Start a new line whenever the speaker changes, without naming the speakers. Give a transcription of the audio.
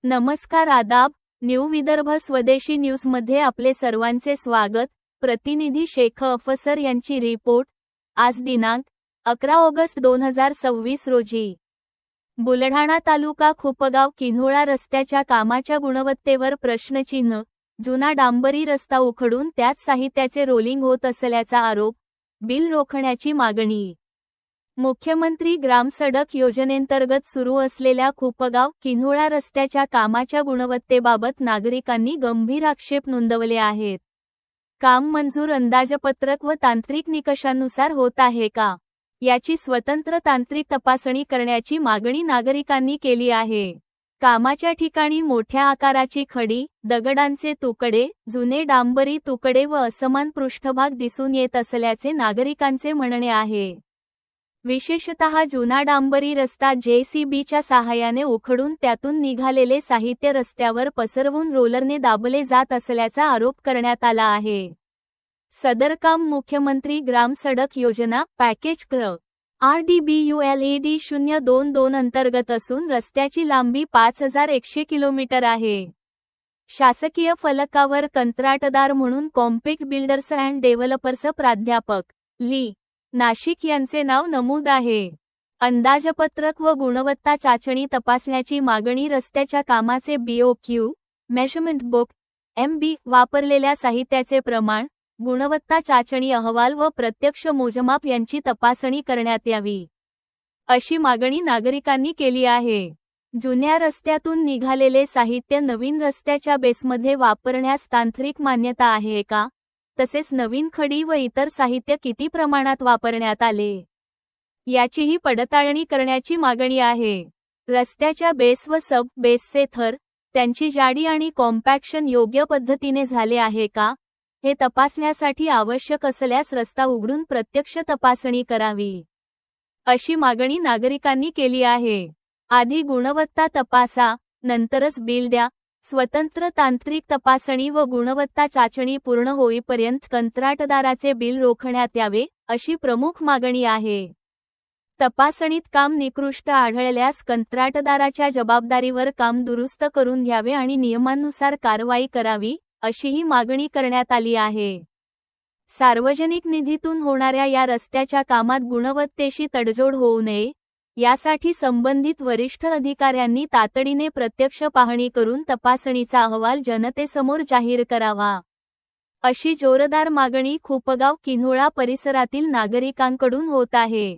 नमस्कार आदाब, न्यू विदर्भ स्वदेशी न्यूजमध्ये आपले सर्वांचे स्वागत। प्रतिनिधी शेख अफसर यांची रिपोर्ट। आज दिनांक 11 ऑगस्ट 2026 रोजी बुलढाणा तालुका खुपगाव किन्होळा रस्त्याच्या कामाच्या गुणवत्तेवर प्रश्नचिन्ह। जुना डांबरी रस्ता उखडून त्याच साहित्याचे रोलिंग होत असल्याचा आरोप। बिल रोखण्याची मागणी। मुख्यमंत्री ग्राम सडक योजनेंतर्गत सुरू असलेल्या खुपगाव किन्होळा रस्त्याच्या कामाच्या गुणवत्तेबाबत नागरिकांनी गंभीर आक्षेप नोंदवले आहेत। काम मंजूर अंदाजपत्रक व तांत्रिक निकषांनुसार होत आहे का, याची स्वतंत्र तांत्रिक तपासणी करण्याची मागणी नागरिकांनी केली आहे। कामाच्या ठिकाणी मोठ्या आकाराची खडी, दगडांचे तुकडे, जुने डांबरी तुकडे व असमान पृष्ठभाग दिसून येत असल्याचे नागरिकांचे म्हणणे आहे। विशेषतः जुना डांबरी रस्ता JCBच्या सहाय्याने उखडून त्यातून निघालेले साहित्य रस्त्यावर पसरवून रोलरने दाबले जात असल्याचा आरोप करण्यात आला आहे। सदर काम मुख्यमंत्री ग्राम सडक योजना पॅकेज क्र. RDBULAD 022 अंतर्गत असून रस्त्याची लांबी 5100 किलोमीटर आहे। शासकीय फलकावर कंत्राटदार म्हणून कॉम्पॅक्ट बिल्डर्स अँड डेव्हलपर्स प्राध्यापक ली. नाशिक यांचे नाव नमूद आहे। अंदाजपत्रक व गुणवत्ता चाचणी तपासण्याची मागणी। रस्त्याच्या कामाचे BOQ मेजरमेंट बुक MB, वापरलेल्या साहित्याचे प्रमाण, गुणवत्ता चाचणी अहवाल व प्रत्यक्ष मोजमाप यांची तपासणी करण्यात यावी, अशी मागणी नागरिकांनी केली आहे। जुन्या रस्त्यातून निघालेले साहित्य नवीन रस्त्याच्या बेसमध्ये वापरण्यास तांत्रिक मान्यता आहे का, तसेच नवीन खडी व इतर साहित्य किती प्रमाणात वापरण्यात आले, याचीही पडताळणी करण्याची मागणी आहे। रस्त्याच्या बेस व सब बेसचे थर, त्यांची जाडी आणि कॉम्पॅक्शन योग्य पद्धतीने झाले आहे का, हे तपासण्यासाठी आवश्यक असल्यास रस्ता उघडून प्रत्यक्ष तपासणी करावी, अशी मागणी नागरिकांनी केली आहे। आधी गुणवत्ता तपासा, नंतरच बिल द्या। स्वतंत्र तांत्रिक तपासणी व गुणवत्ता चाचणी पूर्ण होईपर्यंत कंत्राटदाराचे बिल रोखण्यात यावे, अशी प्रमुख मागणी आहे। तपासणीत काम निकृष्ट आढळल्यास कंत्राटदाराच्या जबाबदारीवर काम दुरुस्त करून घ्यावे आणि नियमांनुसार कारवाई करावी, अशीही मागणी करण्यात आली आहे। सार्वजनिक निधीतून होणाऱ्या या रस्त्याच्या कामात गुणवत्तेशी तडजोड होऊ नये, यासाठी संबंधित वरिष्ठ अधिकाऱ्यांनी तातडीने प्रत्यक्ष पाहणी करून तपासणीचा अहवाल जनतेसमोर जाहीर करावा, अशी जोरदार मागणी खुपगाव किन्होळा परिसरातील नागरिकांकडून होत आहे।